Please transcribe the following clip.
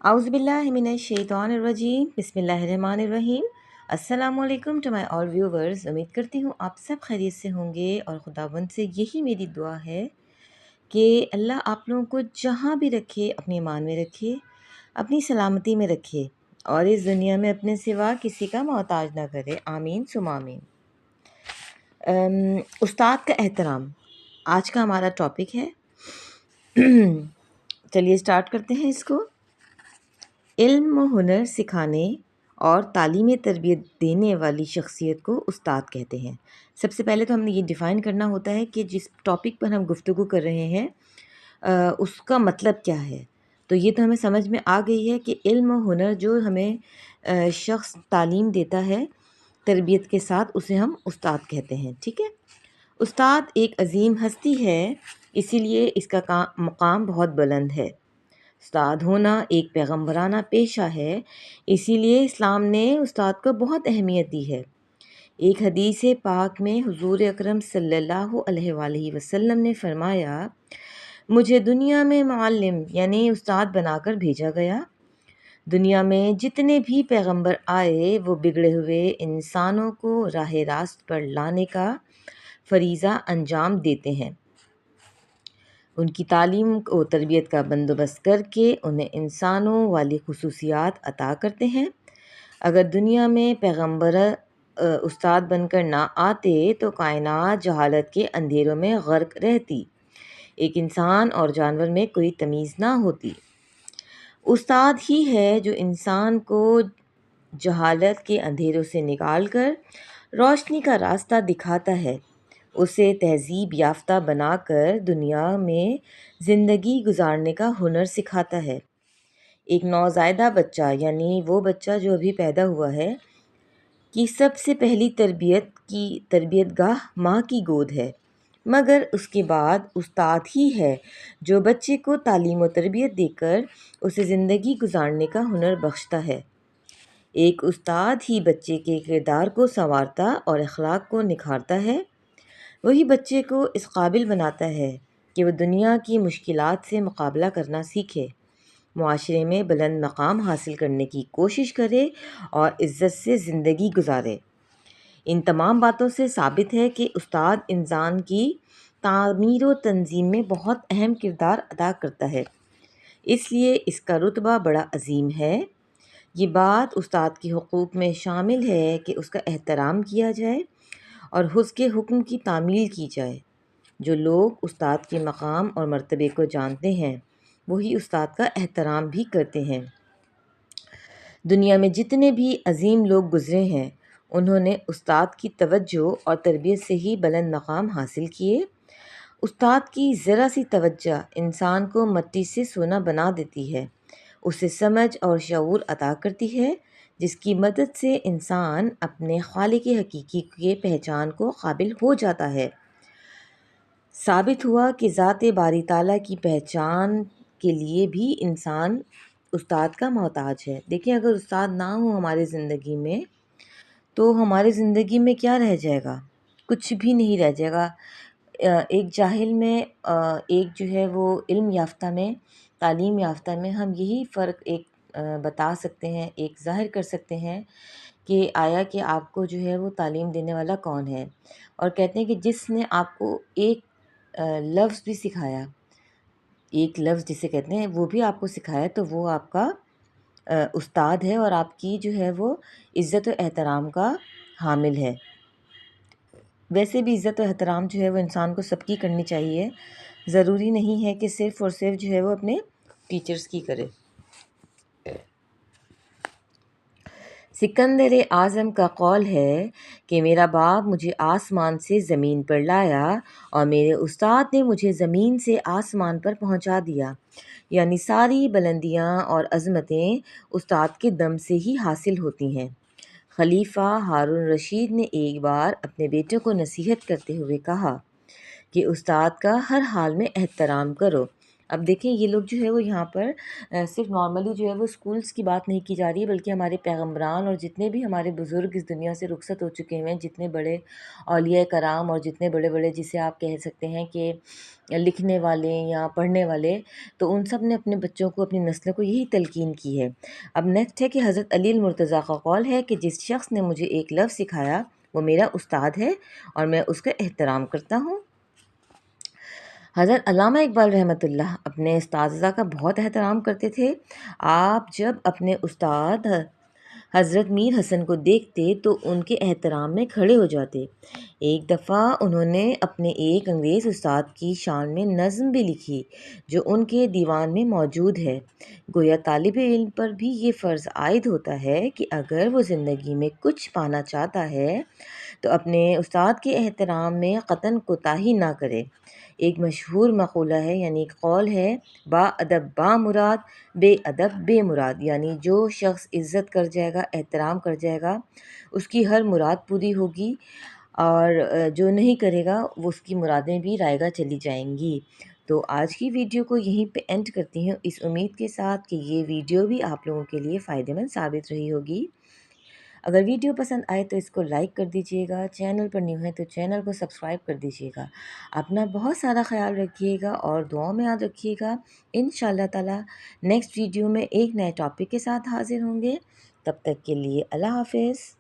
Auzu billahi minash shaitanir rajim. बिस्मिल्लाहिर्रहमानिर्रहीम. अस्सलाम वालेकुम टू माय ऑल व्यूवर्स. उम्मीद करती हूँ आप सब खैरियत से होंगे और खुदावंद से यही मेरी दुआ है कि अल्लाह आप लोगों को जहाँ भी रखे अपनी ईमान में रखे, अपनी सलामती में रखे और इस दुनिया में अपने सिवा किसी का मोहताज ना करे. आमीन सुम आमीन. उस्ताद का एहतराम आज का हमारा टॉपिक है. चलिए स्टार्ट करते हैं इसको. इल्म व हुनर सिखाने और तालीमी तरबियत देने वाली शख्सियत को उस्ताद कहते हैं. सबसे पहले तो हमने ये डिफ़ाइन करना होता है कि जिस टॉपिक पर हम गुफ्तगू कर रहे हैं उसका मतलब क्या है. तो ये तो हमें समझ में आ गई है कि इल्म व हुनर जो हमें शख्स तालीम देता है तरबियत के साथ, उसे हम उस्ताद कहते हैं. ठीक है. उस्ताद एक अजीम हस्ती है, इसीलिए इसका मकाम बहुत बुलंद है. उस्ताद होना एक पैगम्बराना पेशा है, इसीलिए इस्लाम ने उस्ताद को बहुत अहमियत दी है. एक हदीस पाक में हुजूर अकरम सल्लल्लाहु अलैहि वसल्लम ने फरमाया, मुझे दुनिया में मुअल्लिम यानी उस्ताद बनाकर भेजा गया. दुनिया में जितने भी पैगम्बर आए वो बिगड़े हुए इंसानों को राह रास्त पर लाने का फरीज़ा अंजाम देते हैं. उनकी तालीम और तरबियत का बंदोबस्त करके उन्हें इंसानों वाली खुसूसियात अता करते हैं. अगर दुनिया में पैगम्बर उस्ताद बनकर ना आते तो कायनात जहालत के अंधेरों में गर्क रहती. एक इंसान और जानवर में कोई तमीज़ ना होती. उस्ताद ही है जो इंसान को जहालत के अंधेरों से निकाल कर रोशनी का रास्ता दिखाता है, उसे तहजीब याफ्ता बनाकर दुनिया में ज़िंदगी गुजारने का हुनर सिखाता है. एक नौज़ायदा बच्चा यानी वो बच्चा जो अभी पैदा हुआ है की सबसे पहली तरबियत गाह माँ की गोद है, मगर उसके बाद उस्ताद ही है जो बच्चे को तालीम और तरबियत देकर उसे ज़िंदगी गुजारने का हुनर बख्शता है. एक उस्ताद ही बच्चे के किरदार को संवारता और अखलाक को निखारता है. वही बच्चे को इस काबिल बनाता है कि वह दुनिया की मुश्किलात से मुकाबला करना सीखे, मुआशरे में बुलंद मकाम हासिल करने की कोशिश करे और इज़्ज़त से ज़िंदगी गुजारे. इन तमाम बातों से साबित है कि उस्ताद इंसान की तामीर व तंजीम में बहुत अहम किरदार अदा करता है, इसलिए इसका रुतबा बड़ा अजीम है. ये बात उस्ताद के हुकूक में शामिल है कि उसका एहतराम किया जाए और उसके हुक्म की तामील की जाए. जो लोग उस्ताद के मकाम और मर्तबे को जानते हैं वही उस्ताद का एहतराम भी करते हैं. दुनिया में जितने भी अजीम लोग गुज़रे हैं उन्होंने उस्ताद की तवज्जो और तरबियत से ही बुलंद मकाम हासिल किए. उस्ताद की ज़रा सी तवज्जो इंसान को मिट्टी से सोना बना देती है, उसे समझ और शऊर अता करती है, जिसकी मदद से इंसान अपने खालिक हकीकी के पहचान को काबिल हो जाता है. साबित हुआ कि ज़ात बारी ताला की पहचान के लिए भी इंसान उस्ताद का मोहताज है. देखिए, अगर उस्ताद ना हो हमारी ज़िंदगी में तो हमारी ज़िंदगी में क्या रह जाएगा? कुछ भी नहीं रह जाएगा. एक जाहिल में एक जो है वो इल्म याफ्ता में, तालीम याफ्ता में हम यही फ़र्क एक बता सकते हैं, एक ज़ाहिर कर सकते हैं कि आया कि आपको जो है वो तालीम देने वाला कौन है. और कहते हैं कि जिसने आपको एक लफ्ज़ भी सिखाया, एक लफ्ज़ जिसे कहते हैं वो भी आपको सिखाया, तो वो आपका उस्ताद है और आपकी जो है वो इज़्ज़त व एहतराम का हामिल है. वैसे भी इज़्ज़त व एहतराम जो है वो इंसान को सबकी करनी चाहिए. ज़रूरी नहीं है कि सिर्फ़ और सिर्फ जो है वो अपने टीचर्स की करे. सिकंदर आज़म का कौल है कि मेरा बाप मुझे आसमान से ज़मीन पर लाया और मेरे उस्ताद ने मुझे ज़मीन से आसमान पर पहुंचा दिया. यानी सारी बुलंदियां और अज़मतें उस्ताद के दम से ही हासिल होती हैं. खलीफा हारून रशीद ने एक बार अपने बेटे को नसीहत करते हुए कहा कि उस्ताद का हर हाल में एहतराम करो اب دیکھیں یہ لوگ جو ہے وہ یہاں پر صرف نارملی جو ہے وہ اسکولس کی بات نہیں کی جا رہی ہے، بلکہ ہمارے پیغمبران اور جتنے بھی ہمارے بزرگ اس دنیا سے رخصت ہو چکے ہیں، جتنے بڑے اولیاء کرام اور جتنے بڑے بڑے جسے آپ کہہ سکتے ہیں کہ لکھنے والے یا پڑھنے والے، تو ان سب نے اپنے بچوں کو، اپنی نسلوں کو یہی تلقین کی ہے۔ اب نیکسٹ ہے کہ حضرت علی المرتضیٰ کا قول ہے کہ جس شخص نے مجھے ایک لفظ سکھایا وہ میرا استاد ہے اور میں اس کا احترام کرتا ہوں۔ حضرت علامہ اقبال رحمۃ اللہ اپنے اساتذہ کا بہت احترام کرتے تھے۔ آپ جب اپنے استاد حضرت میر حسن کو دیکھتے تو ان کے احترام میں کھڑے ہو جاتے۔ ایک دفعہ انہوں نے اپنے ایک انگریز استاد کی شان میں نظم بھی لکھی جو ان کے دیوان میں موجود ہے۔ گویا طالب علم پر بھی یہ فرض عائد ہوتا ہے کہ اگر وہ زندگی میں کچھ پانا چاہتا ہے تو اپنے استاد کے احترام میں قطعاً کوتاہی نہ کرے۔ ایک مشہور مقولہ ہے، یعنی ایک قول ہے، با ادب با مراد، بے ادب بے مراد، یعنی جو شخص عزت کر جائے گا، احترام کر جائے گا، اس کی ہر مراد پوری ہوگی، اور جو نہیں کرے گا وہ اس کی مرادیں بھی رائگاں چلی جائیں گی۔ تو آج کی ویڈیو کو یہیں پہ اینڈ کرتی ہوں، اس امید کے ساتھ کہ یہ ویڈیو بھی آپ لوگوں کے لیے فائدہ مند ثابت رہی ہوگی۔ اگر ویڈیو پسند آئے تو اس کو لائک کر دیجیے گا، چینل پر نیو ہے تو چینل کو سبسکرائب کر دیجیے گا۔ اپنا بہت سارا خیال رکھیے گا اور دعاؤں میں یاد رکھیے گا۔ انشاءاللہ تعالی نیکسٹ ویڈیو میں ایک نئے ٹاپک کے ساتھ حاضر ہوں گے۔ تب تک کے لیے اللہ حافظ۔